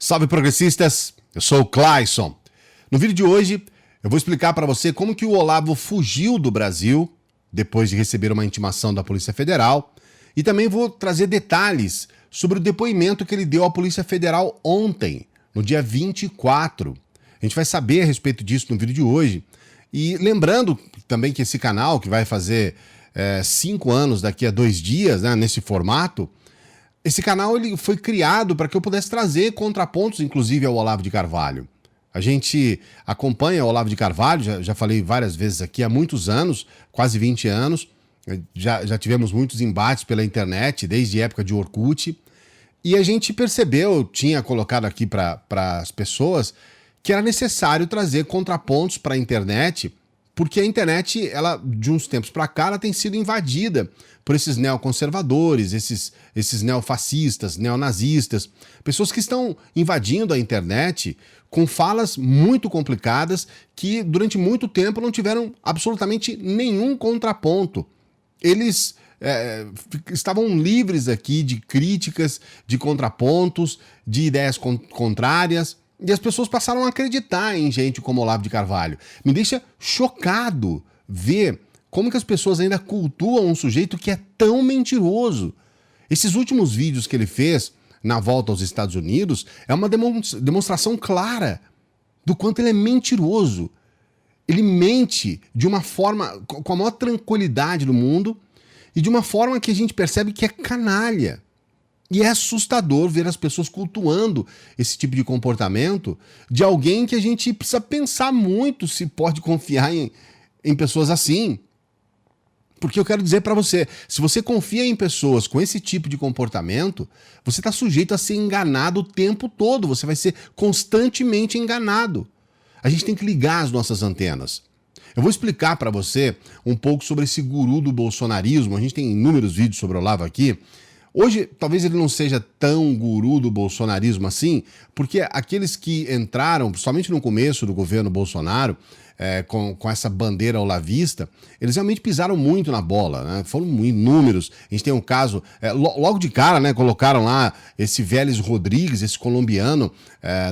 Salve progressistas, eu sou o Clayson. No vídeo de hoje eu vou explicar para você como que o Olavo fugiu do Brasil depois de receber uma intimação da Polícia Federal e também vou trazer detalhes sobre o depoimento que ele deu à Polícia Federal ontem, no dia 24. A gente vai saber a respeito disso no vídeo de hoje. E lembrando também que esse canal, que vai fazer 5 anos daqui a 2 dias, né, nesse formato, esse canal ele foi criado para que eu pudesse trazer contrapontos, inclusive, ao Olavo de Carvalho. A gente acompanha o Olavo de Carvalho, já falei várias vezes aqui, há muitos anos, quase 20 anos. Já tivemos muitos embates pela internet, desde a época de Orkut. E a gente percebeu, tinha colocado aqui para as pessoas, que era necessário trazer contrapontos para a internet, porque a internet, ela, de uns tempos para cá, ela tem sido invadida por esses neoconservadores, esses neofascistas, neonazistas, pessoas que estão invadindo a internet com falas muito complicadas que durante muito tempo não tiveram absolutamente nenhum contraponto. Eles estavam livres aqui de críticas, de contrapontos, de ideias contrárias, e as pessoas passaram a acreditar em gente como Olavo de Carvalho. Me deixa chocado ver como que as pessoas ainda cultuam um sujeito que é tão mentiroso. Esses últimos vídeos que ele fez na volta aos Estados Unidos é uma demonstração clara do quanto ele é mentiroso. Ele mente de uma forma, com a maior tranquilidade do mundo e de uma forma que a gente percebe que é canalha. E é assustador ver as pessoas cultuando esse tipo de comportamento de alguém que a gente precisa pensar muito se pode confiar em pessoas assim. Porque eu quero dizer para você, se você confia em pessoas com esse tipo de comportamento, você está sujeito a ser enganado o tempo todo, você vai ser constantemente enganado. A gente tem que ligar as nossas antenas. Eu vou explicar para você um pouco sobre esse guru do bolsonarismo, a gente tem inúmeros vídeos sobre o Olavo aqui. Hoje, talvez ele não seja tão guru do bolsonarismo assim, porque aqueles que entraram, somente no começo do governo Bolsonaro, com essa bandeira olavista, eles realmente pisaram muito na bola, né? Foram inúmeros. A gente tem um caso, logo de cara, né, colocaram lá esse Vélez Rodrigues, esse colombiano,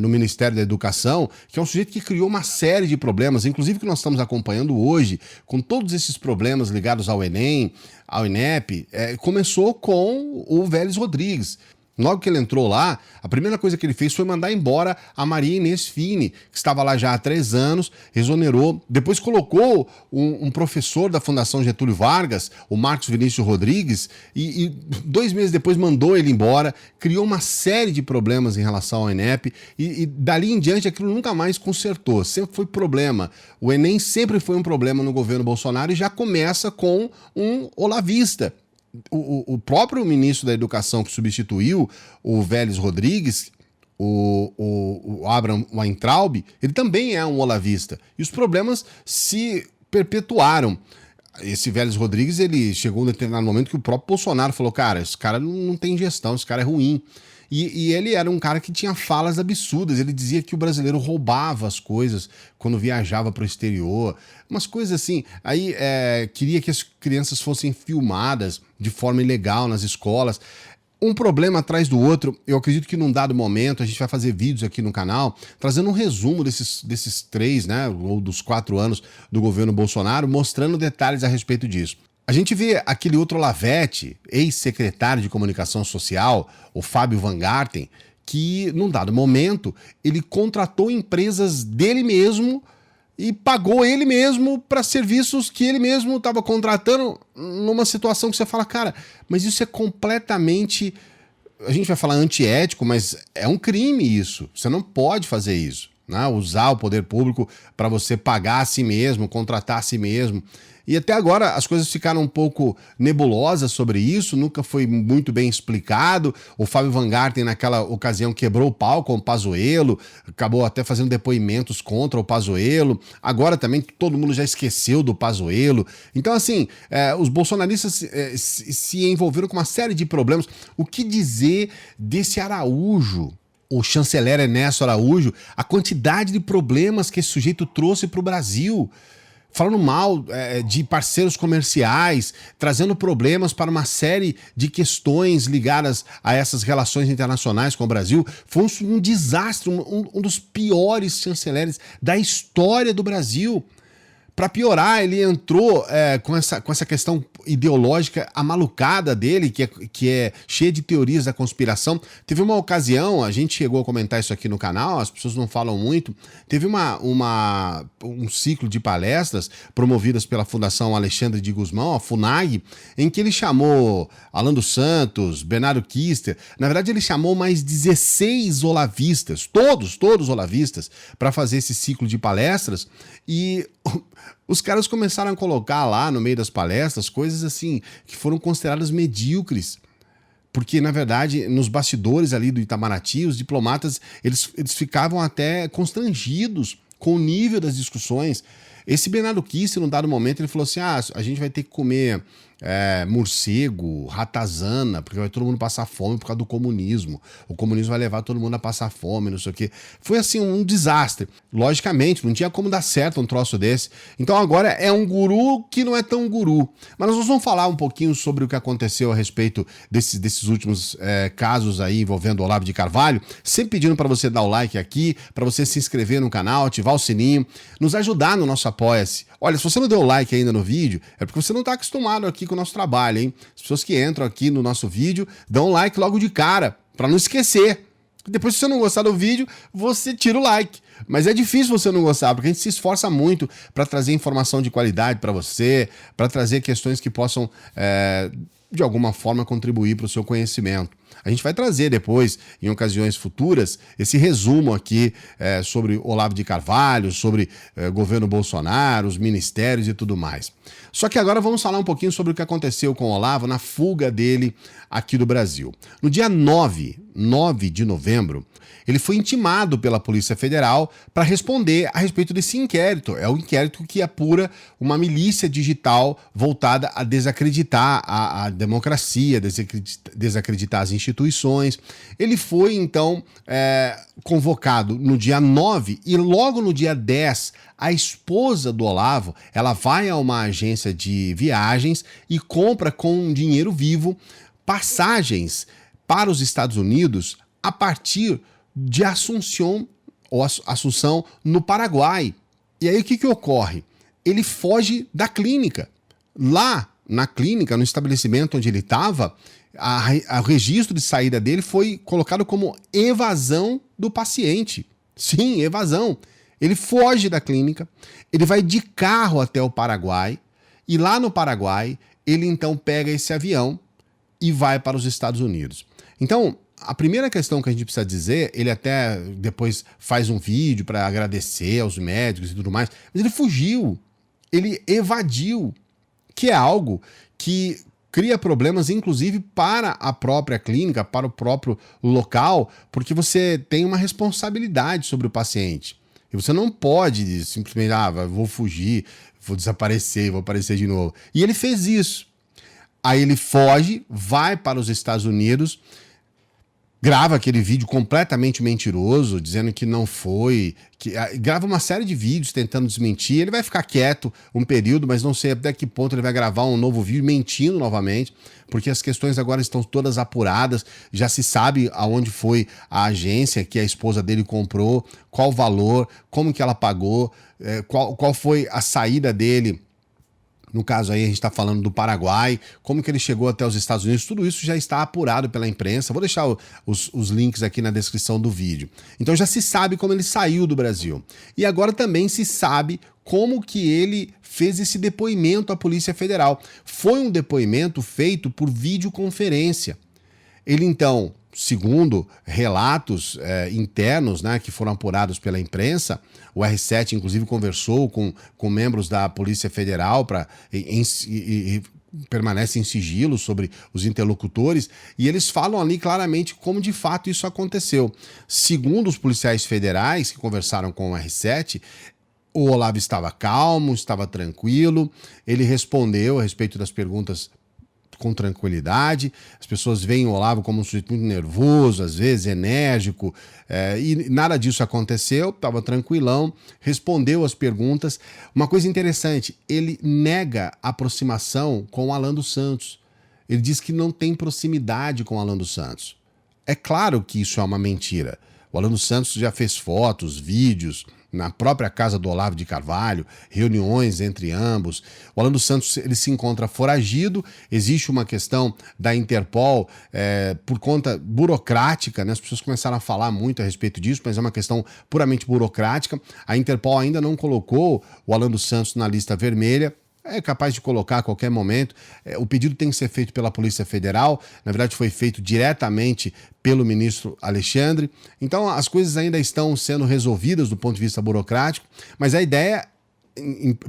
no Ministério da Educação, que é um sujeito que criou uma série de problemas, inclusive que nós estamos acompanhando hoje, com todos esses problemas ligados ao Enem, ao INEP, começou com o Vélez Rodrigues. Logo que ele entrou lá, a primeira coisa que ele fez foi mandar embora a Maria Inês Fini, que estava lá já há 3 anos, exonerou, depois colocou um professor da Fundação Getúlio Vargas, o Marcos Vinícius Rodrigues, e 2 meses depois mandou ele embora, criou uma série de problemas em relação ao INEP, e dali em diante aquilo nunca mais consertou, sempre foi problema. O Enem sempre foi um problema no governo Bolsonaro e já começa com um olavista. O próprio ministro da Educação que substituiu o Vélez Rodrigues, o Abraham Weintraub, ele também é um olavista. E os problemas se perpetuaram. Esse Vélez Rodrigues, ele chegou em um determinado momento que o próprio Bolsonaro falou, cara, esse cara não tem gestão, esse cara é ruim. E ele era um cara que tinha falas absurdas, ele dizia que o brasileiro roubava as coisas quando viajava para o exterior, umas coisas assim. Aí queria que as crianças fossem filmadas de forma ilegal nas escolas. Um problema atrás do outro. Eu acredito que num dado momento a gente vai fazer vídeos aqui no canal trazendo um resumo desses 3, né, ou dos 4 anos do governo Bolsonaro, mostrando detalhes a respeito disso. A gente vê aquele outro Olavete, ex-secretário de Comunicação Social, o Fábio Van Garten, que num dado momento ele contratou empresas dele mesmo e pagou ele mesmo para serviços que ele mesmo estava contratando numa situação que você fala, cara, mas isso é completamente, a gente vai falar antiético, mas é um crime isso, você não pode fazer isso, né? Usar o poder público para você pagar a si mesmo, contratar a si mesmo. E até agora as coisas ficaram um pouco nebulosas sobre isso, nunca foi muito bem explicado. O Fábio Van Garten, naquela ocasião, quebrou o pau com o Pazuello, acabou até fazendo depoimentos contra o Pazuello. Agora também todo mundo já esqueceu do Pazuello. Então, assim, os bolsonaristas se envolveram com uma série de problemas. O que dizer desse Araújo? O chanceler Ernesto Araújo, a quantidade de problemas que esse sujeito trouxe para o Brasil. falando mal de parceiros comerciais, trazendo problemas para uma série de questões ligadas a essas relações internacionais com o Brasil. Foi um desastre, um dos piores chanceleres da história do Brasil. Para piorar, ele entrou com essa questão ideológica amalucada dele, que é cheia de teorias da conspiração. Teve uma ocasião, a gente chegou a comentar isso aqui no canal, as pessoas não falam muito, teve um ciclo de palestras promovidas pela Fundação Alexandre de Gusmão, a FUNAG, em que ele chamou Alan dos Santos, Bernardo Kister. Na verdade, ele chamou mais 16 olavistas, todos olavistas, para fazer esse ciclo de palestras, e os caras começaram a colocar lá no meio das palestras coisas assim que foram consideradas medíocres. Porque, na verdade, nos bastidores ali do Itamaraty, os diplomatas eles ficavam até constrangidos com o nível das discussões. Esse Bernardo Kister, num dado momento, ele falou assim: a gente vai ter que comer morcego, ratazana, porque vai todo mundo passar fome por causa do comunismo. O comunismo vai levar todo mundo a passar fome, não sei o quê. Foi assim um desastre. Logicamente, não tinha como dar certo um troço desse. Então agora é um guru que não é tão guru. Mas nós vamos falar um pouquinho sobre o que aconteceu a respeito desses últimos casos aí envolvendo o Olavo de Carvalho. Sempre pedindo para você dar o like aqui, para você se inscrever no canal, ativar o sininho, nos ajudar no nosso Apoia-se. Olha, se você não deu o like ainda no vídeo, é porque você não está acostumado aqui com o nosso trabalho, hein? As pessoas que entram aqui no nosso vídeo dão um like logo de cara, para não esquecer. Depois, se você não gostar do vídeo, você tira o like. Mas é difícil você não gostar, porque a gente se esforça muito para trazer informação de qualidade para você, para trazer questões que possam, de alguma forma, contribuir para o seu conhecimento. A gente vai trazer depois, em ocasiões futuras, esse resumo aqui sobre Olavo de Carvalho, sobre governo Bolsonaro, os ministérios e tudo mais. Só que agora vamos falar um pouquinho sobre o que aconteceu com o Olavo na fuga dele aqui do Brasil. No dia 9 de novembro, ele foi intimado pela Polícia Federal para responder a respeito desse inquérito. É o inquérito que apura uma milícia digital voltada a desacreditar a democracia, desacreditar as instituições. Ele foi, então, convocado no dia 9 e logo no dia 10, a esposa do Olavo, ela vai a uma agência de viagens e compra com dinheiro vivo passagens para os Estados Unidos a partir de Assunção no Paraguai. E aí o que ocorre? Ele foge da clínica. Lá na clínica, no estabelecimento onde ele estava, o registro de saída dele foi colocado como evasão do paciente. Sim, evasão. Ele foge da clínica, ele vai de carro até o Paraguai, e lá no Paraguai, ele então pega esse avião e vai para os Estados Unidos. Então, a primeira questão que a gente precisa dizer, ele até depois faz um vídeo para agradecer aos médicos e tudo mais, mas ele fugiu, ele evadiu, que é algo que cria problemas, inclusive, para a própria clínica, para o próprio local, porque você tem uma responsabilidade sobre o paciente. E você não pode simplesmente, vou fugir, vou desaparecer, vou aparecer de novo. E ele fez isso. Aí ele foge, vai para os Estados Unidos, grava aquele vídeo completamente mentiroso, dizendo que não foi, grava uma série de vídeos tentando desmentir. Ele vai ficar quieto um período, mas não sei até que ponto ele vai gravar um novo vídeo mentindo novamente, porque as questões agora estão todas apuradas, já se sabe aonde foi a agência que a esposa dele comprou, qual o valor, como que ela pagou, qual foi a saída dele. No caso aí a gente está falando do Paraguai, como que ele chegou até os Estados Unidos, tudo isso já está apurado pela imprensa. Vou deixar os links aqui na descrição do vídeo. Então já se sabe como ele saiu do Brasil. E agora também se sabe como que ele fez esse depoimento à Polícia Federal. Foi um depoimento feito por videoconferência. Ele então, segundo relatos internos, né, que foram apurados pela imprensa, o R7 inclusive conversou com membros da Polícia Federal e permanece em sigilo sobre os interlocutores, e eles falam ali claramente como de fato isso aconteceu. Segundo os policiais federais que conversaram com o R7, o Olavo estava calmo, estava tranquilo, ele respondeu a respeito das perguntas com tranquilidade. As pessoas veem o Olavo como um sujeito muito nervoso, às vezes enérgico, e nada disso aconteceu, estava tranquilão, respondeu as perguntas. Uma coisa interessante, ele nega aproximação com o Alan dos Santos. Ele diz que não tem proximidade com o Alan dos Santos. É claro que isso é uma mentira. O Alan dos Santos já fez fotos, vídeos, na própria casa do Olavo de Carvalho, reuniões entre ambos. O Alan dos Santos ele se encontra foragido, existe uma questão da Interpol por conta burocrática, né? As pessoas começaram a falar muito a respeito disso, mas é uma questão puramente burocrática. A Interpol ainda não colocou o Alan dos Santos na lista vermelha, é capaz de colocar a qualquer momento. O pedido tem que ser feito pela Polícia Federal, na verdade foi feito diretamente pelo ministro Alexandre. Então as coisas ainda estão sendo resolvidas do ponto de vista burocrático, mas a ideia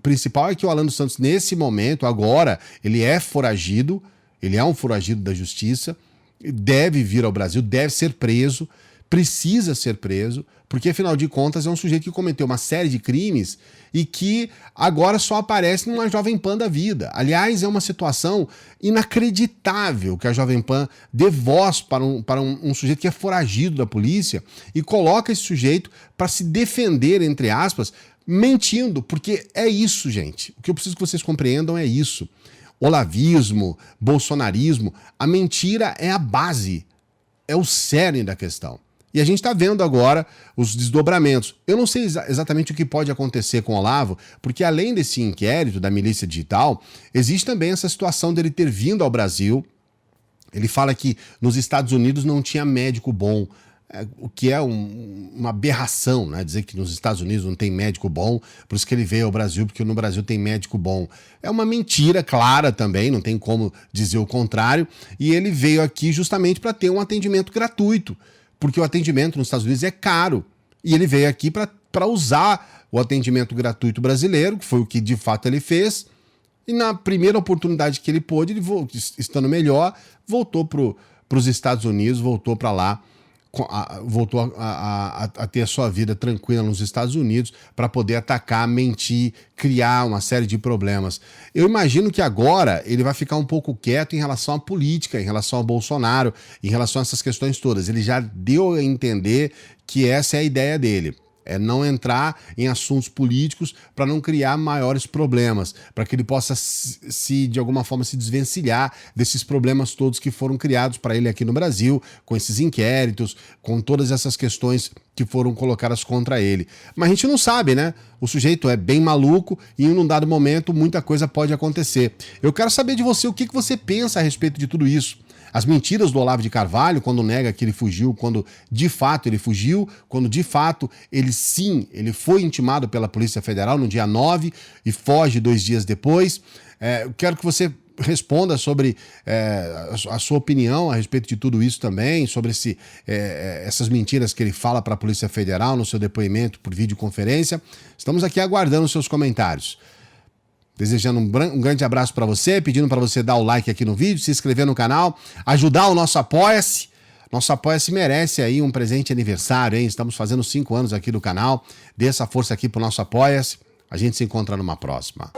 principal é que o Alan dos Santos, nesse momento, agora, ele é foragido, ele é um foragido da justiça, deve vir ao Brasil, deve ser preso, precisa ser preso, porque afinal de contas é um sujeito que cometeu uma série de crimes e que agora só aparece numa Jovem Pan da vida. Aliás, é uma situação inacreditável que a Jovem Pan dê voz para um sujeito que é foragido da polícia e coloca esse sujeito para se defender, entre aspas, mentindo, porque é isso, gente. O que eu preciso que vocês compreendam é isso. Olavismo, bolsonarismo, a mentira é a base, é o cerne da questão. E a gente está vendo agora os desdobramentos. Eu não sei exatamente o que pode acontecer com o Olavo, porque além desse inquérito da milícia digital, existe também essa situação dele ter vindo ao Brasil. Ele fala que nos Estados Unidos não tinha médico bom, o que é uma aberração, né? Dizer que nos Estados Unidos não tem médico bom, por isso que ele veio ao Brasil, porque no Brasil tem médico bom. É uma mentira clara também, não tem como dizer o contrário, e ele veio aqui justamente para ter um atendimento gratuito, porque o atendimento nos Estados Unidos é caro. E ele veio aqui para usar o atendimento gratuito brasileiro, que foi o que de fato ele fez. E na primeira oportunidade que ele pôde, ele estando melhor, voltou para os Estados Unidos, voltou para lá, voltou a ter a sua vida tranquila nos Estados Unidos para poder atacar, mentir, criar uma série de problemas. Eu imagino que agora ele vai ficar um pouco quieto em relação à política, em relação ao Bolsonaro, em relação a essas questões todas. Ele já deu a entender que essa é a ideia dele. É não entrar em assuntos políticos para não criar maiores problemas, para que ele possa, de alguma forma, se desvencilhar desses problemas todos que foram criados para ele aqui no Brasil, com esses inquéritos, com todas essas questões que foram colocadas contra ele. Mas a gente não sabe, né? O sujeito é bem maluco e em um dado momento muita coisa pode acontecer. Eu quero saber de você o que você pensa a respeito de tudo isso. As mentiras do Olavo de Carvalho, quando nega que ele fugiu, quando de fato ele fugiu, quando de fato ele foi intimado pela Polícia Federal no dia 9 e foge 2 dias depois. Eu quero que você responda sobre a sua opinião a respeito de tudo isso também, sobre essas mentiras que ele fala para a Polícia Federal no seu depoimento por videoconferência. Estamos aqui aguardando os seus comentários. Desejando um grande abraço para você, pedindo para você dar o like aqui no vídeo, se inscrever no canal, ajudar o nosso Apoia-se. Nosso Apoia-se merece aí um presente de aniversário, hein? Estamos fazendo 5 anos aqui do canal. Dê essa força aqui pro nosso Apoia-se. A gente se encontra numa próxima.